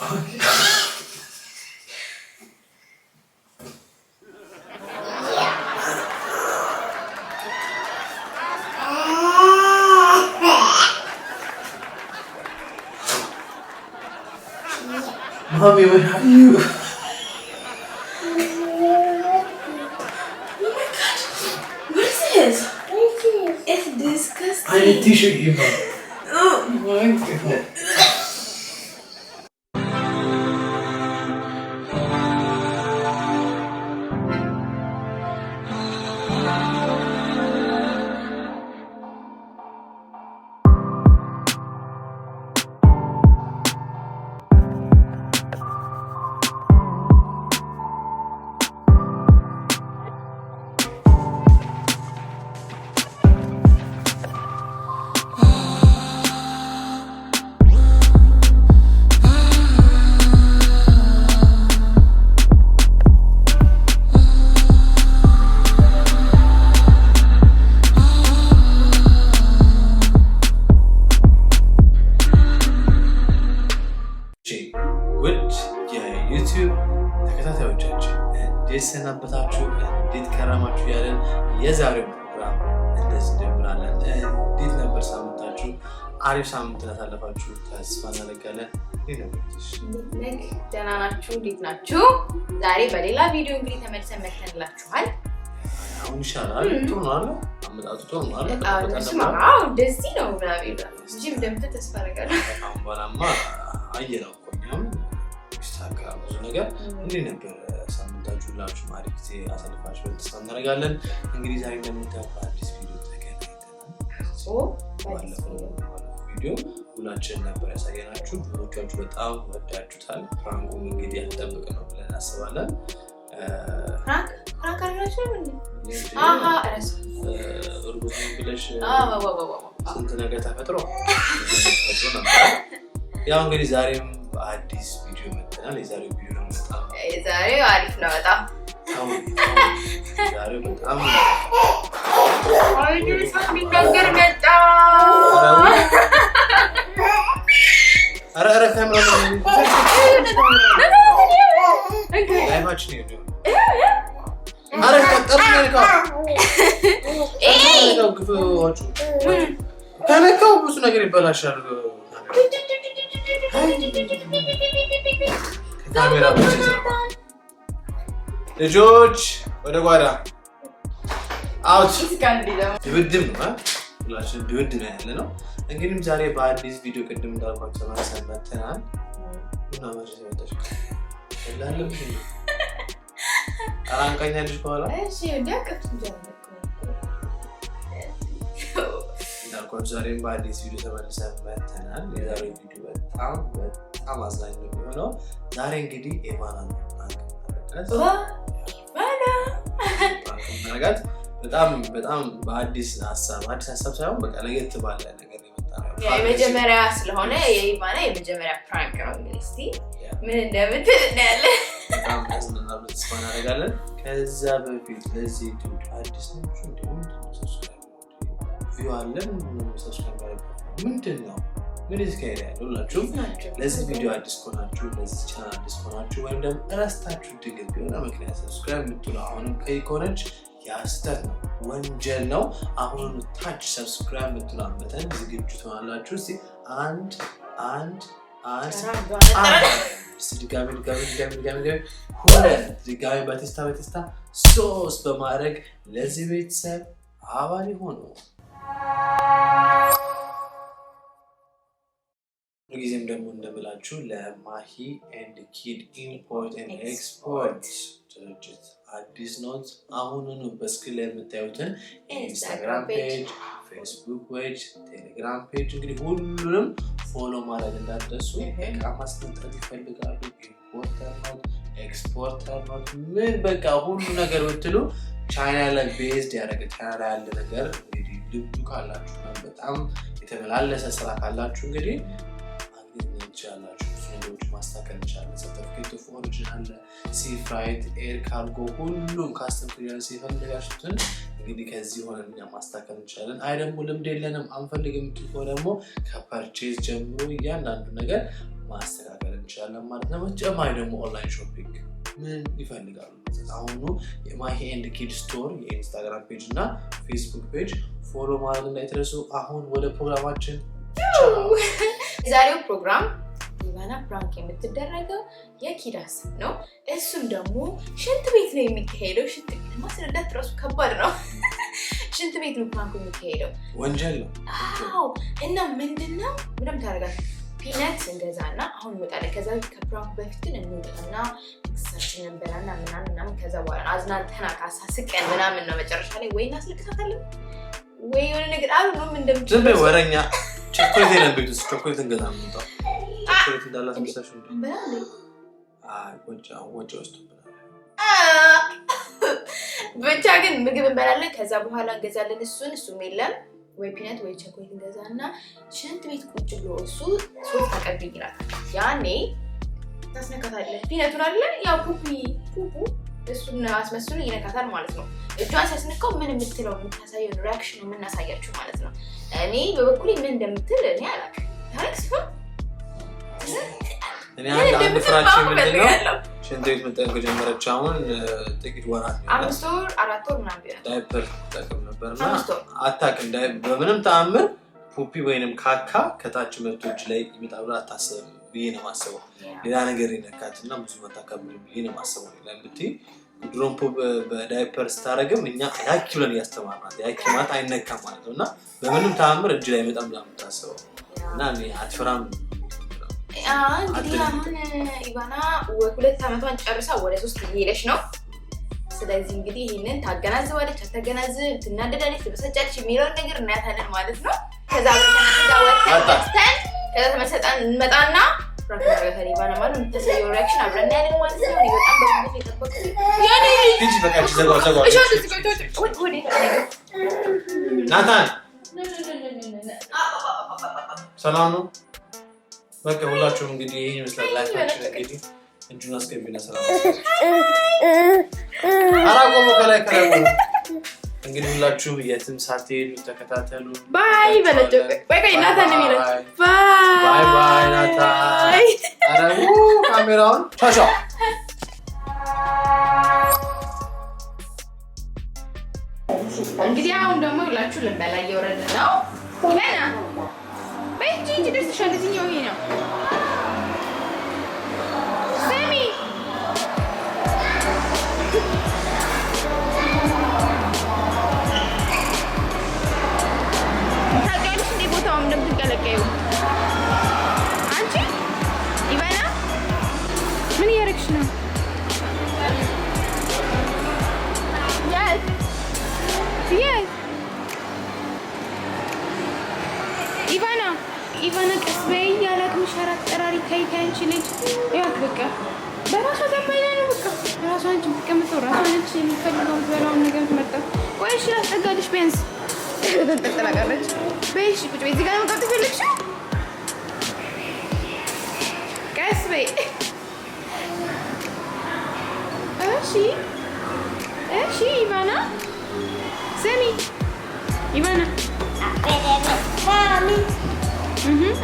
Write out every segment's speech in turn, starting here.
Mommy, where are you? Oh my god! What is this? It's disgusting. I need tissue, Eva. Oh my god. ውድ የዩቲዩብ ተከታታዮቻችን እንዴት ሰነበታችሁ? እንዴት ከረማችሁ? ያለን የዛሬው ፕሮግራም እንደዚህ ጀምራለን። እንዴት ነበር ሳምንታችሁ? አሪፍ ሳምንት ያሳለፋችሁ ተስፋ እናደርጋለን። እንዴት ነበርሽ? ደህና ናችሁ? እንዴት ናችሁ? ዛሬ በሌላ ቪዲዮ እንግዲህ ተመልሰን መጥተንላችኋል። አሁን ይሻላል። ጥሩ ነው አይደል? አመጣጡ ጥሩ ነው አይደል? አዎ እንደዚህ ነው ምናምን እንጂ እንደምትል ተስፋ አደርጋለሁ። አሁን በኋላማ አየነው እኮ እኛም ይሳካ ብዙ ነገር። እንዴት ነበር ሳምንታችሁ? ሁላችሁም አሪፍ ጊዜ አሳልፋችሁ ተስፋ እናደርጋለን። እንግዲህ ዛሬ እንደምታውቁ አዲስ ቪዲዮ ተገናኝተናል። ባለፈው ቪዲዮ ሁላችን ነበር ያሳየናችሁ። ብዙዎቻችሁ በጣም ወዳችሁታል። ፕራንኩም እንግዲህ ያልጠበቅ ነው ብለን እናስባለን። ፕራንክ አድርጋችሁ ምን? እርጉዝ ብለሽ ስንት ነገር ተፈጥሮ ነበር። ያው እንግዲህ ዛሬም በአዲስ ቪዲዮ መጥተናል። የዛሬው ቪዲዮ ደግሞ በጣም የዛሬው አሪፍ ነው። በጣም ዛሬው በጣም ነገር መጣ። ኧረ ካሜራ ላይማችን ነው። ኧረ ከነካው ብዙ ነገር ይበላሻል። ካሜራ ልጆች ወደ ጓዳ አውት። ድብድብ ነው ሁላችንም ድብድብ ያለ ነው። እንግዲህ ዛሬ በአዲስ ቪዲዮ ቅድም እንዳልኳቸው ተመልሰን መጥተናል። ቡና መርዝ ይወጣሽ ለላለብሽ አራንቀኛ ልጅ በኋላ እንዳልኳቸው ዛሬም በአዲስ ቪዲዮ ተመልሰን መጥተናል። የዛሬው ቪዲዮ በጣም አዝናኝ ነው የሚሆነው። ዛሬ እንግዲህ ኤቫና ነው ማረጋት በጣም በአዲስ ሀሳብ ሳይሆን በቃ ለየት ባለ ነገር የመጣ ነው። የመጀመሪያ ስለሆነ የኢቫና የመጀመሪያ ፕራንክ ነው። እንግዲህ እስኪ ምን እንደምትል እናያለን። በጣም ያዝናናል ተስፋ እናደርጋለን። ከዛ በፊት ለዚህ ዩቲዩብ አዲስ ናችሁ እንዲሁም ቪው አለን ሰብስክራይብ ምንድን ነው ምን ይስካሄድ ያለው ሁላችሁም ለዚህ ቪዲዮ አዲስ ከሆናችሁ ለዚህ ቻናል አዲስ ከሆናችሁ ወይም ደግሞ እረስታችሁ ድንገት ቢሆን ምክንያት ሰብስክራይብ የምትለው አሁንም ቀይ ከሆነች ያስተት ነው ወንጀል ነው። አሁን ታች ሰብስክራይብ የምትለው በተን ዝግጁ ትሆናላችሁ። እስቲ አንድ ድጋሚ ሁለት ድጋሚ በቴስታ ሶስት በማድረግ ለዚህ ቤተሰብ አባል ሆኑ። ሁልጊዜም ደግሞ እንደምላችሁ ለማሂ ኤንድ ኪድ ኢምፖርት ኤንድ ኤክስፖርት ድርጅት አዲስ ኖት አሁኑኑ በስክሪን ላይ የምታዩትን ኢንስታግራም ፔጅ፣ ፌስቡክ ፔጅ፣ ቴሌግራም ፔጅ እንግዲህ ሁሉንም ፎሎ ማድረግ እንዳትረሱ። እቃ ማስመጣት ይፈልጋሉ፣ ኢምፖርተር ኖት፣ ኤክስፖርተር ኖት፣ ምን በቃ ሁሉ ነገር ብትሉ ቻይና ላይ ቤዝድ ያደረገ ቻይና ላይ ያለ ነገር እንግዲህ ልብዱ ካላችሁ በጣም የተመላለሰ ስራ ካላችሁ እንግዲህ ማግኘት ይችላላችሁ። ነገሮች ማስተካከል ይቻላል። ሰርቲፊኬት ኦፍ ኦሪጂን አለ፣ ሲ ፍራይት፣ ኤር ካርጎ ሁሉም ካስተም ክሊራንስ የፈለጋችሁትን እንግዲህ ከዚህ ሆነን እኛ ማስተካከል እንችላለን። አይ ደግሞ ልምድ የለንም አንፈልግ የምትል ከሆነ ደግሞ ከፐርቼዝ ጀምሮ እያንዳንዱ ነገር ማስተካከል እንችላለን። እንችላለን ማለት ነው በተጨማሪ ደግሞ ኦንላይን ሾፒንግ ምን ይፈልጋሉ አሁን የማሂ ኤንድ ኪድ ስቶር የኢንስታግራም ፔጅ እና ፌስቡክ ፔጅ ፎሎ ማድረግ እንዳይረሱ አሁን ወደ ፕሮግራማችን ዛሬው ፕሮግራም ኢቫና ፕራንክ የምትደረገው የኪዳስ ነው እሱም ደግሞ ሽንት ቤት ነው የሚካሄደው ሽንት ቤት ማስረዳት ራሱ ከባድ ነው ሽንት ቤት ነው ፕራንኩ የሚካሄደው ወንጀል ነው አዎ እና ምንድነው ምንም ታረጋት ፒነት እንደዛና አሁን ወጣለ ከዛ ከፕራንኩ በፊት ግን እንውጣና ሰችን እንበላና ምናምን ከዛ በኋላ አዝናንተና ካሳስቀን ምናምን ነው መጨረሻ ላይ ወይ እናስልክታታለን ወይ የሆነ ነገር አሉ ነው እንደምትል ዝም ወረኛ ቸኮሌት የለብኝ ቸኮሌት እንገዛም ነው ቸኮሌት እንዳላት መስላሽ ነው እንበላለ ወጭ ውስጥ ብቻ ግን ምግብ እንበላለን ከዛ በኋላ እንገዛለን እሱም የለም ወይ ፒነት ወይ ቸኮሌት እንገዛና ሽንት ቤት ቁጭ ብሎ እሱ ሶፍት አቀብኝ ይላል ያኔ ታስነካታለህ ፒነቱን አይደለ ያው ፑፑ እሱን አስመስሎ ይነካታል ማለት ነው እጇን ሲያስነካው ምን የምትለው የምታሳየው ሪአክሽን ነው የምናሳያችሁ ማለት ነው እኔ በበኩሌ ምን እንደምትል እኔ አላውቅም ታሪክስ እኔ አንድ ፍራቻ ምንድነው ሽንት ቤት መጠቀም ከጀመረች አሁን ጥቂት ወራት ነው 5 ወር 4 ወር ምናምን ቢሆን ዳይፐር ተጠቅም ነበርና አታውቅም በምንም ተአምር ፑፒ ወይንም ካካ ከታች መቶች ላይ ይመጣሉ አታስብ ብዬ ነው ማሰበው ሌላ ነገር ይነካትና ብዙ መታከም ብዬ ነው ማሰበው ለምትይ ድሮን በዳይፐር ስታረግም እኛ ያኪ ብለን ያስተማርናት ያኪ ማለት አይነካም ማለት ነውና በምንም ተአምር እጅ ላይ መጣም ብላ የምታስበው እና እኔ አትፈራም እንግዲህ አሁን ኢቫና 2 አመቷን ጨርሳ ወደ 3 እየሄደች ነው ስለዚህ እንግዲህ ይሄንን ታገናዝባለች አታገናዝብ ትናደዳለች ትበሳጫለች የሚለውን ነገር እናያታለን ማለት ነው ከዛ ወጥተን ከዛ ተመሰጣን እንመጣና ፕራክቲካሊ ኢቫና ማለት የምትሰየው ሪአክሽን አብረን ያለን ማለት ነው እኔ በጣም በጉጉት እየጠበቅኩ ያኔ ልጅ በቃ ዘጋው ናታን ሰላም ነው በቃ ሁላችሁም እንግዲህ ይሄን ይመስላል ላይፋችን እንግዲህ እንጁን አስገቢና ሰላም አራቆሞ ከላይ እንግዲህ ሁላችሁ የትም ሳትሄዱ ተከታተሉ ባይ በለጭ በቃ ናታን ነው የሚለው ባይ ናታን አራው ካሜራውን ቻቻ እንግዲህ አሁን ደግሞ ሁላችሁ ልንበላ እየወረድን ነው ይበና በእንጂ ደርሰሻል እዚህኛው ይሄ ነው ሰሚ ታውቂያለሽ እንዴ ቦታውን እንደምትቀለቀዩ አንቺ ኢቫና ምን እያደረግሽ ነው yes ኢቫና ቀስበይ ያላቅም ሸራት ጠራሪ ካይካንቺ ልጅ ያክ በቃ በራሷ ተባይና ነው በቃ ራሷ አንቺ ተቀምጠው ራሷ አንቺ የሚፈልገው በላውን ነገር ትመጣ ወይስ ያስጠጋልሽ ቢያንስ ተንጠለጠላቀለች በይሽ ቁጭ በይ እዚህ ጋር መጣጥ ፈልግሽ ቀስበይ እሺ ኢቫና ሰሚ ኢቫና ማሚ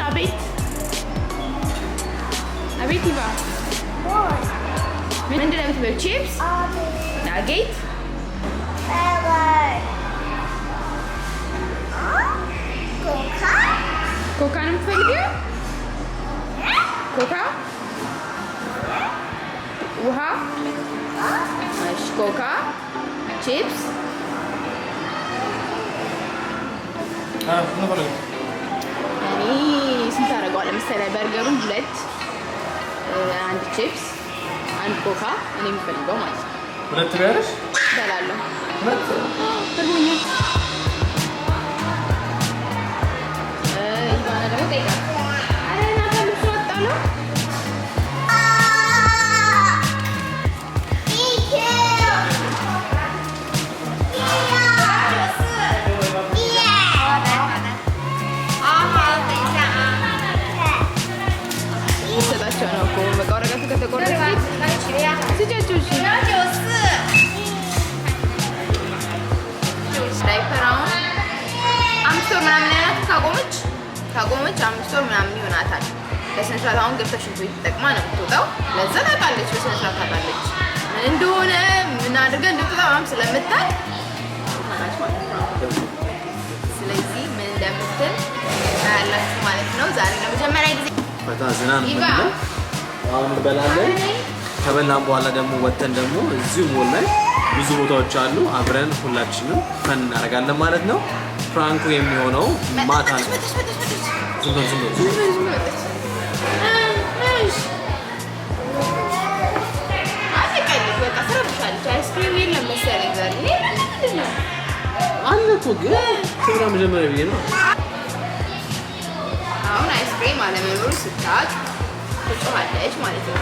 አቤት ኢቫ ምንድን ነው የምትበይው ቺፕስ ናጌት ኮካ ነው የምትፈልጊው ኮካ ውሃ እሺ ኮካ ቺፕስ ስንት አደርገዋለሁ መሰለህ በርገሩን 2 አንድ ቺፕስ አንድ ኮካ እኔ የምፈልገው ማለት ነው 2 ቢያርሽ እበላለሁ 2 ኢቫና ደግሞ ጠይቃት አረ ናታን ልብስ ወጣለሁ ካቆመች 5 ወር ምናምን ይሆናታል በስነ ስርዓት አሁን ገብታ ሽንት ቤት ተጠቅማ ነው የምትወጣው። ለዛ ታውቃለች፣ በስነ ስርዓት ታውቃለች ምን እንደሆነ ምን አድርገን እንድትወጣ ምናምን ስለምታውቅ ታውቃለች ማለት ነው። ስለዚህ ምን እንደምትል ታያላችሁ ማለት ነው። ዛሬ ለመጀመሪያ ጊዜ ፈታ ዝና ነው የምንለው። አሁን እንበላለን። ከበላን በኋላ ደግሞ ወተን ደግሞ እዚሁ ሞል ላይ ብዙ ቦታዎች አሉ። አብረን ሁላችንም ፈን እናደርጋለን ማለት ነው። ፍራንኩ የሚሆነው ማታ ነው። አለ እኮ ግን ትብላ መጀመሪያ ብዬ ነው። አሁን አይስክሬም አለመኖሩ ስታውቅ ትጮኻለች ማለት ነው።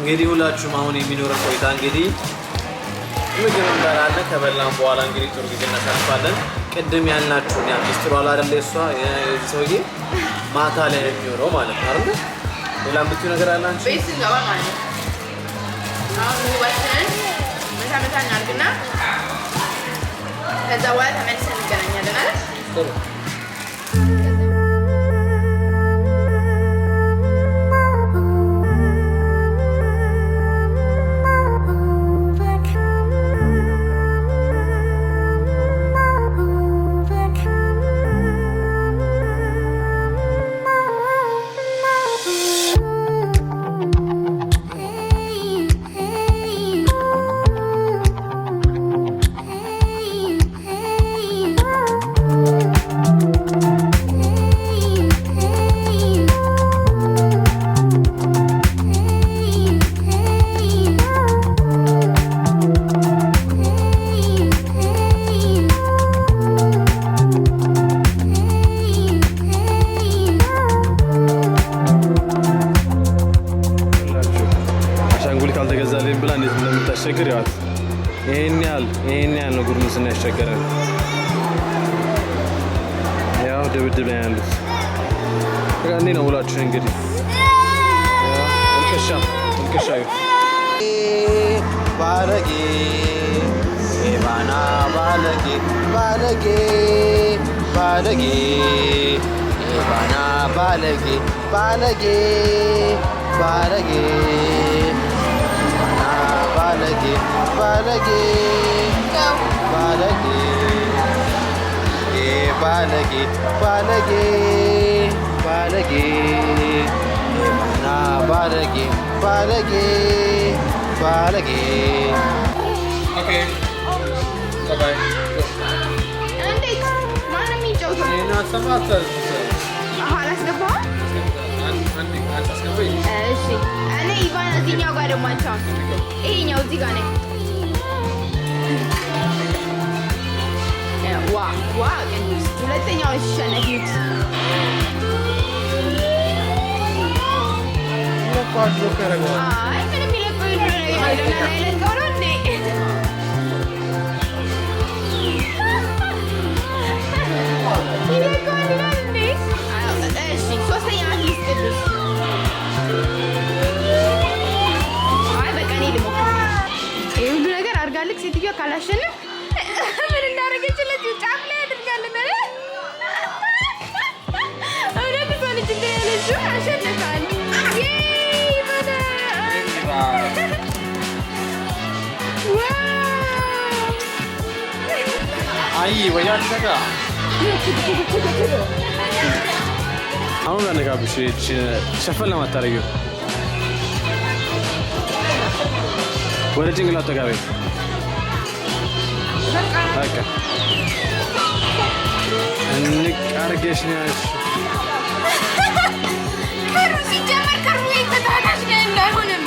እንግዲህ ሁላችሁም አሁን የሚኖረው ቆይታ እንግዲህ ምግብ እንበላለን። ከበላን በኋላ እንግዲህ ጥሩ ጊዜ እናሳልፋለን። ቅድም ያልናችሁ ያ ሚስትሯ አይደለ እሷ ሰውዬ ማታ ላይ የሚሆነው ማለት ነው አይደል? ሌላ የምትይው ነገር አለ አንቺ? ቤት ስንገባ ማለት ነው። አሁን ምግባችንን መታ እናድርግና ከዛ በኋላ ተመልሰን እንገናኛለን አይደል? ጥሩ ችግር ያው ይሄን ያህል ነው ጉርምስና ያስቸገረን። ያው ድብድብ ላይ ያሉት እንዴ ነው ውላችሁ እንግዲህ እንከሻ ባለጌ ኤባና ባለጌ ኤባና ባለጌ balage okay bye bye Andy mana mi jauh Ina sabatar halas depan Andy atas ke pi እሺ እኔ ኢቫን እዚህኛው ጋር ደግሞ አንቻው ይሄኛው እዚህ ጋር ነው ዋ ግን ሁለተኛው ሸነፊት Lepas lo kerago አይ ምንም ይለቀው ይለቀው ይለቀው ነው እንዴ ይለቀው ነው እንዴ እሺ ሶስተኛ ሊስት ቅዱስ አይ በቃ እኔ ልሞክር ይሄ ሁሉ ነገር አድርጋለች ሴትዮዋ ካላሸነፍ ምን እንዳደረገች ለዚህ ጫፍ ላይ አድርጋለች አውራን ባለች እንደ ያለችው አሸነፋል Ai, voy a sacar. አሁን ጋነጋብሽ ሸፈን ለማታረጊው ወደ ጭንቅላት ተጋበይ በቃ እንቅ አድርጌሽ ነው ያልሽ ከሩ ሲጀመር ከሩ የተታታሽ ነው እንዳይሆንም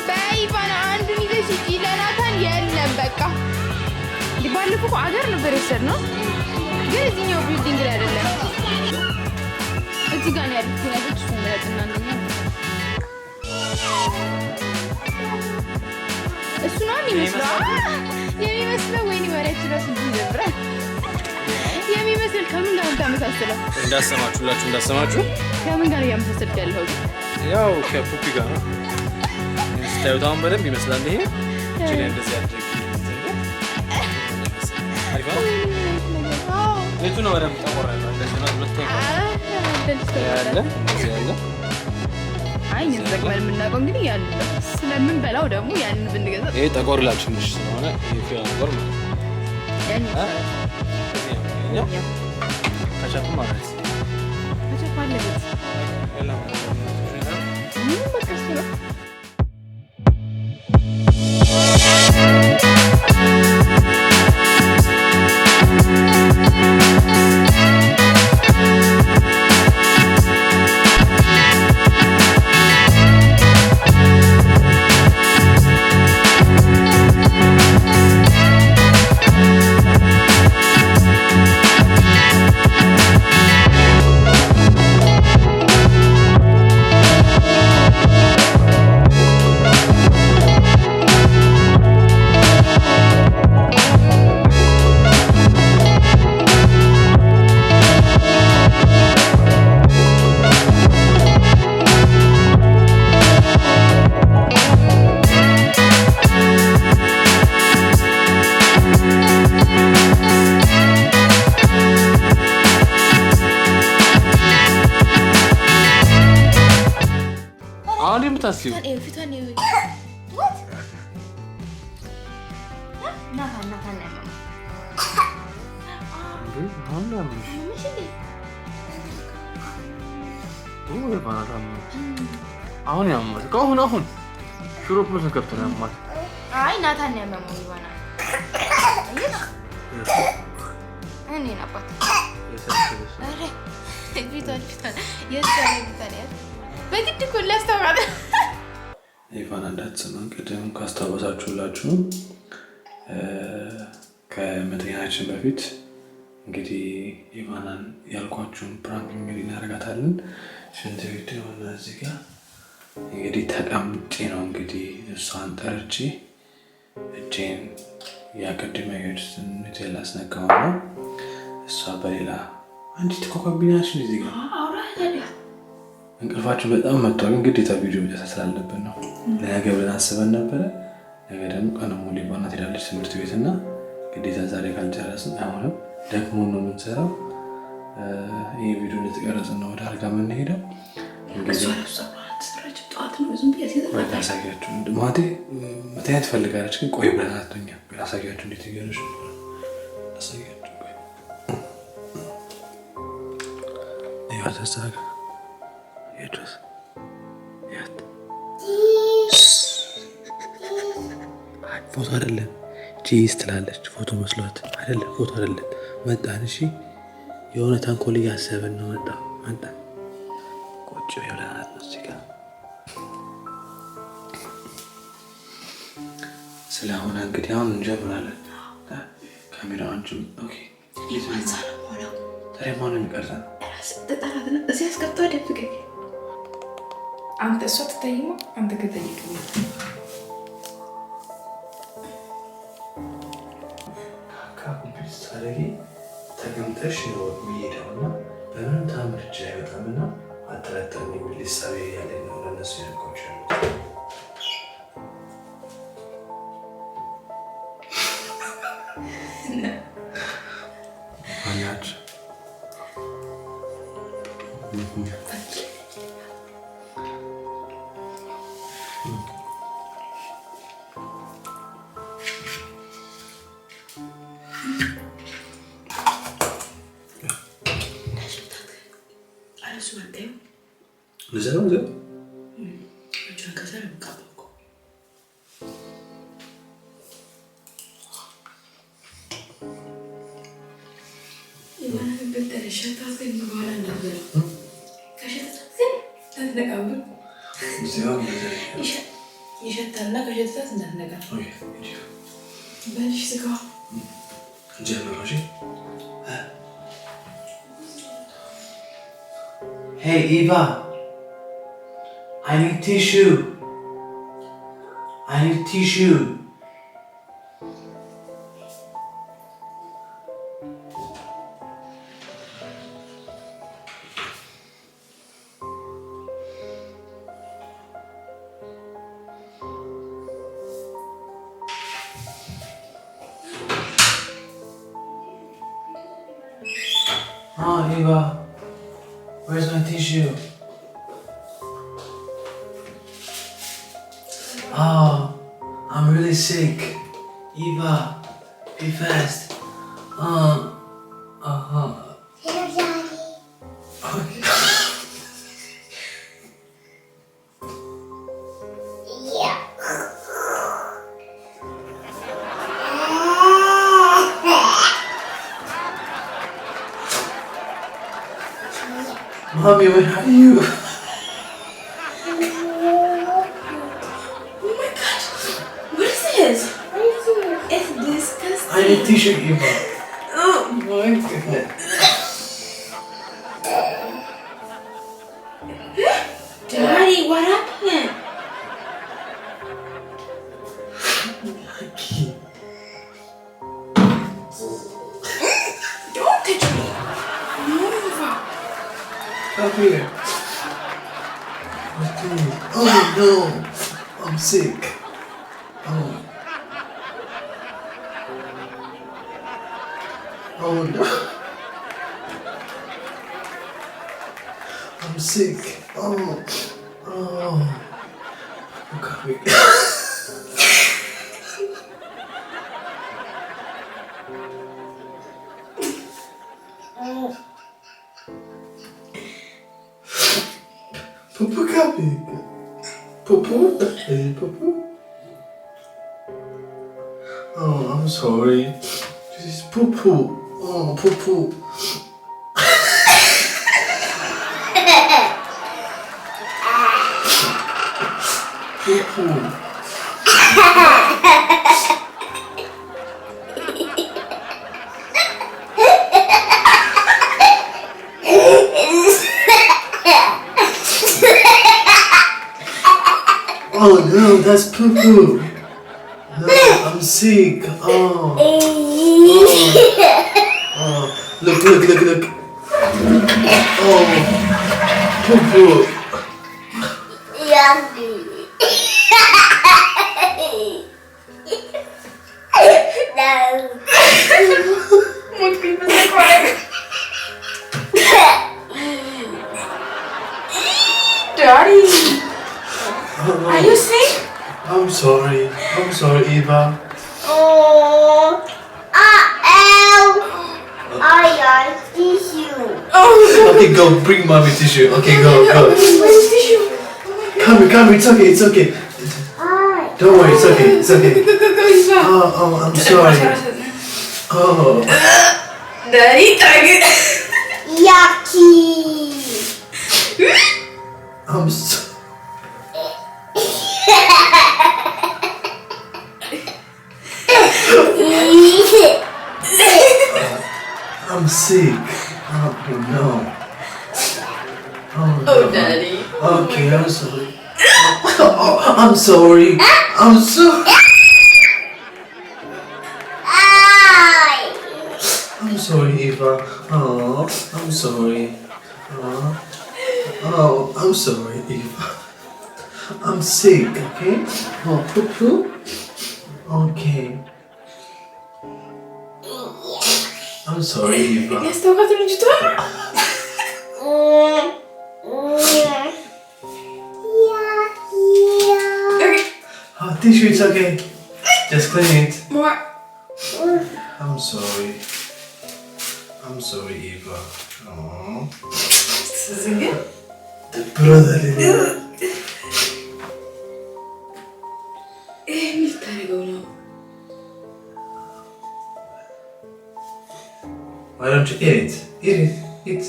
በይባና አንዱን ይዘሽ እጂ ለናታን የለም በቃ ባለፈው አገር ነበር የወሰድነው ግን እዚህኛው ቢልዲንግ ላይ አይደለም እዚህ ጋር ነው ያሉት ያሉት ስምረጥና እንደኛ እሱ ነው የሚመስለው ወይኔ ወሬች ራስ ይጀምራ የሚመስል ከምን ጋር ታመሳሰለው እንዳሰማችሁ ከምን ጋር ያመሳሰልክ ያለው ያው ከፑፒ ጋር ነው ስታዩት አሁን በደንብ ይመስላል ይሄ እቺ እንደዚህ አድርግ የቱ ነው ወደም ተቆራለ እንደዚህ ነው ሁለተኛ ያለ ያለ አይ እንዘግመን የምናውቀው እንግዲህ ያለ ስለምን በላው ደግሞ ያንን ብንገዛ ይሄ ጠቆር ላችንሽ ስለሆነ ይሄ ጠቆር ነው ያ ከቻቱ ማለት ከቻቱ አለበት ያላ ምን በቃሽ ነው ፊቷን ፊቷን what አሁን ያማል ከአሁን ሽሮፕ ነው ተከፍተና ያማል አይ ናታን ያመመው ይባና እኔ ናባት አረ ፊቷን የሰለኝ በግድ እኮ ላስተዋለ ኢቫን እንዳትሰማን ቅድም ካስታወሳችሁላችሁ ከመተኛችን በፊት እንግዲህ ኢቫናን ያልኳችሁን ፕራንክ እንግዲህ እናደርጋታለን። ሽንት ቤት የሆነ እዚህ ጋር እንግዲህ ተቀምጬ ነው እንግዲህ እሷን ጠርቼ እጄን ያቀድመ ሄድስን ቴል አስነካው ነው እሷ በሌላ አንዲት ኮኮቢናችን እዚህ ጋር እንቅልፋችሁ በጣም መጥቷል። እንግዲህ ቪዲዮ መስራት ስላለብን ነው። ለነገ ብለን አስበን ነበረ። ነገ ደግሞ ቀን ሙሉ ኢቫና ትሄዳለች ትምህርት ቤት እና ግዴታ ዛሬ ካልጨረስን አይሆንም። ደግሞ ነው የምንሰራው። ይሄ ቪዲዮ እንደተቀረጽን ነው ወደ አልጋ የምንሄደው። ላሳያችሁ ማቴ መተኛት ትፈልጋለች ግን ቆይ ብለን አትተኛ። ላሳያችሁ እንዴት ይገርሽ ላሳያችሁ ተሳጋ የድረስ ያት ፎቶ አይደለም ጂስ ትላለች። ፎቶ መስሏት አይደለም ፎቶ አይደለም። መጣን እሺ የሆነ ተንኮል እያሰብን ነው። መጣን ቁጭ ብለናት ነው እዚህ ጋር ስለሆነ እንግዲህ አሁን እንጀምራለን። ካሜራዎቹ ኦኬ ታዲያ ማነው የሚቀርጸን? እዚህ አስገብተው ደብቀኝ። አንተ እሷ ትታይማ አንተ ከተይቅ ካኮምፒውተር ታደርጊ ተቀምጠሽ ነው የሚሄደውና በምን ታምርች አይወጣምና አጠራጠር የሚል ሊሳቤ ያለ ነው ለነሱ ያልኳቸው አያች Zero. C'è anche se un capo. Ivana che bedere scelta che mi vuole andare. Che scelta sì? Tante cavolo. Stiamo vedere. I scelta là che scelta tante cavolo. Ok, dico. Bene ci si qua. Già me lo dici? Hey Eva. I need tissue. I need tissue. Oh, Eva. Where's my tissue? Oh, I'm really sick. Eva, be fast. Hello, Daddy. Okay. Yeah. Mommy, where are you? Oh my gosh. What is this? It's disgusting. I need tissue, Eva. Oh. My God. Daddy, what happened? Don't touch me. Move. Come here. Okay. Oh no, I'm sick. Oh. Oh no. I'm sick. Oh. Oh. Okay. Pupu kami. Pupu. Hey, Pupu. Oh, I'm sorry. This is Pupu. Oh, Pupu. Pupu. Oh no, that's Pupu. No, I'm sick. Oh. Oh. Look. Oh. Pupu. Yummy. No. More people are crying. Daddy, are you sick? I'm sorry, Eva. Oh. I got tissue. Oh, Okay, go bring mommy tissue. Okay, go. where's tissue? Come, it's okay. Don't worry, it's okay. Go, Eva. Oh, I'm sorry. Oh, Daddy, target. Yucky. I'm so. I'm sick. Oh no. Oh no. Oh, Daddy. Okay, I'm sorry. Oh, I'm sorry. I'm sorry. I'm sorry, Eva. Oh, I'm sorry. Oh, I'm sorry, Eva. I'm sick, okay? Oh, Pupu. Okay. I'm sorry, Eva. Я стала который читаю. Okay, Oh, tissue, it's okay. Just clean it. more. I'm sorry. Eva. Oh. This is good. Brother. Military go now. Why don't you eat it? Eat.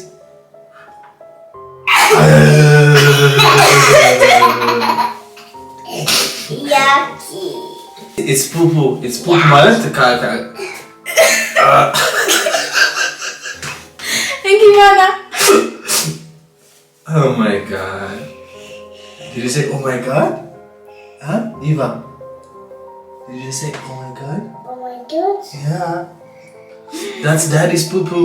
Yucky. It's Pupu. It's Pupu ማለት Thank you, Mana. Oh my god. Did you say oh my god? Huh? Eva. Did you say oh my god? Oh my god. Yeah. That's daddy's Pupu.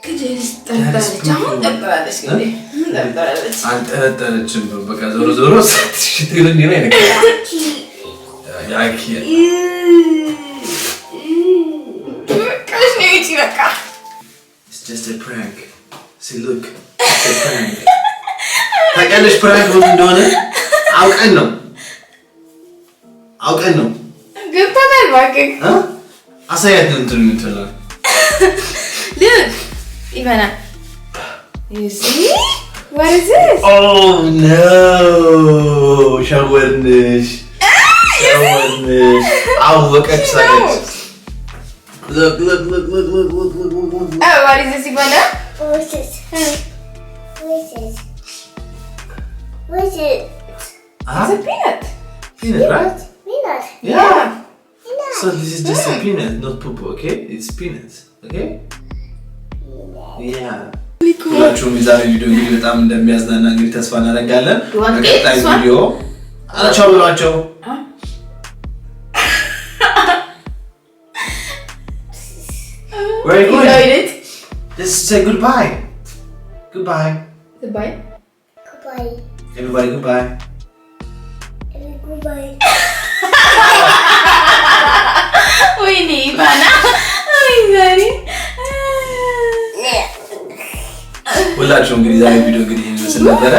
ከጀሪስ ጠርጣለች። አሁን ጠርጣለች እንግዲህ ጠርጣለች። አልጠረጠረችም። በቃ ዞሮ ስትል እንዲህ ነው ነገር ያኪ በቃሽ ነው ይቺ በቃ። እስቲ just a prank. See, look. It's a prank. ታውቂያለሽ ፕራንክ ምን እንደሆነ? አውቀን ነው ገብቶታል እባክህ አሳያት ነው እንትን የምትለው look ኢቫና you see what is this oh no ሻወርንሽ አወቀች ሳለች look oh what is this ኢቫና What's this? What's it? it's a peanut peanut right Peanut. yeah so this is just a peanut not poo okay it's peanuts okay yeah ሁላችሁም የዛሬ ቪዲዮ እንግዲህ በጣም እንደሚያዝናና እንግዲህ ተስፋ እናደርጋለን በቀጣይ ቪዲዮ አቻው ብሏቸው Where are you going? Just say goodbye. Goodbye. goodbye Goodbye. Everybody goodbye. Goodbye. ወይኔ ኢቫና አይ ዛሬ ሁላችሁም እንግዲህ ዛሬ ቪዲዮ እንግዲህ ይመስል ነበረ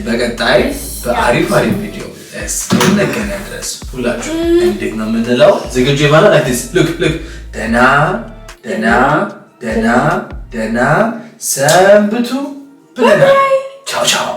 በቀጣይ በአሪፍ ቪዲዮ እስከምንገናኝ ድረስ ሁላችሁም እንዴት ነው የምንለው ዝግጁ ይባላል like this look ደህና ሰንብቱ ብለናል ቻው